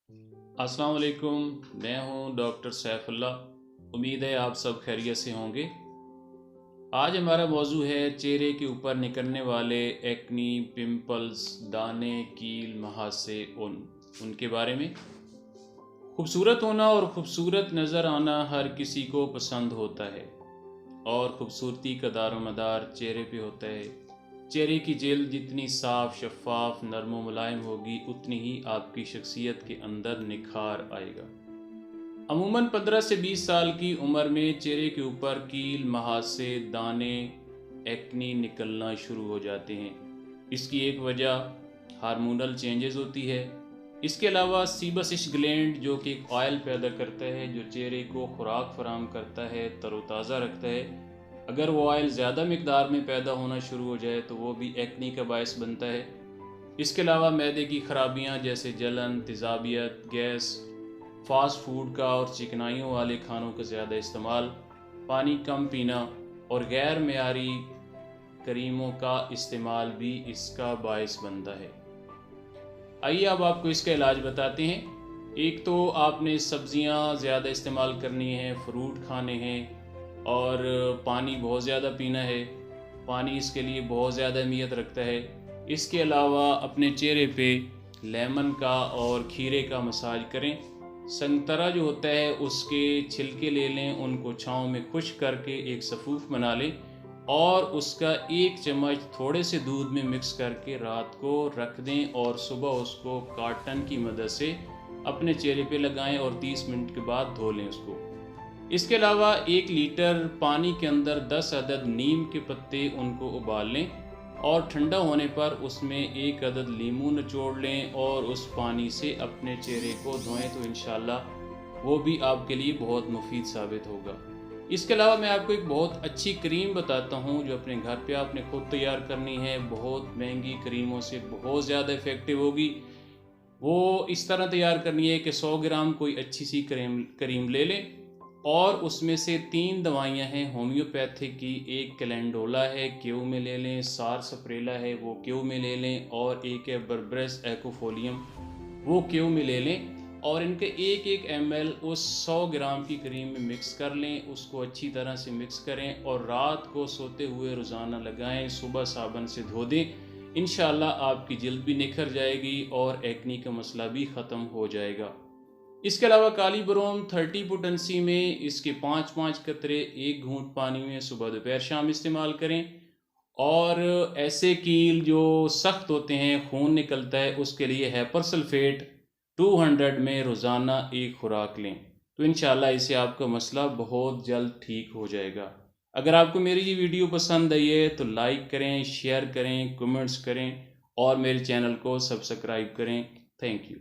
अस्सलाम वालेकुम। मैं हूं डॉक्टर सैफुल्लाह। उम्मीद है आप सब खैरियत से होंगे। आज हमारा मौजू है चेहरे के ऊपर निकलने वाले एक्नी, पिंपल्स, दाने, कील, महासे, उनके बारे में। खूबसूरत होना और खूबसूरत नज़र आना हर किसी को पसंद होता है और खूबसूरती का दारोमदार चेहरे पे होता है। चेहरे की जेल जितनी साफ, शफाफ, नरम व मुलायम होगी, उतनी ही आपकी शख्सियत के अंदर निखार आएगा। अमूमन 15 से 20 साल की उम्र में चेहरे के ऊपर कील, महासे, दाने, एक्नी निकलना शुरू हो जाते हैं। इसकी एक वजह हार्मोनल चेंजेस होती है। इसके अलावा सीबसिश ग्लैंड जो कि एक ऑयल पैदा करता है, जो चेहरे को खुराक फराहम करता है, तरोताज़ा रखता है। अगर वो ऑयल ज़्यादा मकदार में पैदा होना शुरू हो जाए तो वो भी एक्नी का बायस बनता है। इसके अलावा मैदे की खराबियाँ जैसे जलन, तेज़ाबियत, गैस, फास्ट फूड का और चिकनाइयों वाले खानों का ज़्यादा इस्तेमाल, पानी कम पीना और गैर मेयारी करीमों का इस्तेमाल भी इसका बायस बनता है। आइए अब आपको इसका इलाज बताते हैं। एक तो आपने सब्ज़ियाँ ज़्यादा इस्तेमाल करनी है, फ्रूट खाने हैं और पानी बहुत ज़्यादा पीना है। पानी इसके लिए बहुत ज़्यादा अहमियत रखता है। इसके अलावा अपने चेहरे पे लेमन का और खीरे का मसाज करें। संतरा जो होता है उसके छिलके ले लें, उनको छाँव में खुश्क करके एक सफ़ूफ बना लें और उसका 1 चम्मच थोड़े से दूध में मिक्स करके रात को रख दें और सुबह उसको कॉटन की मदद से अपने चेहरे पे लगाएं और 30 मिनट के बाद धो लें उसको। इसके अलावा 1 लीटर पानी के अंदर 10 अदद नीम के पत्ते, उनको उबाल लें और ठंडा होने पर उसमें 1 अदद लीमू निचोड़ लें और उस पानी से अपने चेहरे को धोएं तो इंशाल्लाह वो भी आपके लिए बहुत मुफीद साबित होगा। इसके अलावा मैं आपको एक बहुत अच्छी क्रीम बताता हूँ जो अपने घर पे आपने खुद तैयार करनी है। बहुत महंगी क्रीमों से बहुत ज़्यादा इफ़ेक्टिव होगी। वो इस तरह तैयार करनी है कि 100 ग्राम कोई अच्छी सी क्रीम ले लें और उसमें से 3 दवाइयाँ हैं होम्योपैथिक की। एक कैलेंडोला है, क्यू में ले लें, सारसप्रेला है, वो क्यू में ले लें, और एक है बर्बरस एक्फोलियम, वो क्यू में ले लें और इनके 1-1 ml उस 100 ग्राम की क्रीम में मिक्स कर लें। उसको अच्छी तरह से मिक्स करें और रात को सोते हुए रोज़ाना लगाएं, सुबह साबुन से धो दें। इंशाल्लाह आपकी जल्द भी निखर जाएगी और एक्नी का मसला भी ख़त्म हो जाएगा। इसके अलावा काली ब्रोम 30 पोटेंसी में इसके 5-5 कतरे 1 घूंट पानी में सुबह दोपहर शाम इस्तेमाल करें। और ऐसे कील जो सख्त होते हैं, खून निकलता है, उसके लिए हैपर सल्फेट 200 में रोज़ाना एक खुराक लें तो इंशाल्लाह इससे आपका मसला बहुत जल्द ठीक हो जाएगा। अगर आपको मेरी ये वीडियो पसंद आई है तो लाइक करें, शेयर करें, कमेंट्स करें और मेरे चैनल को सब्सक्राइब करें। Thank you.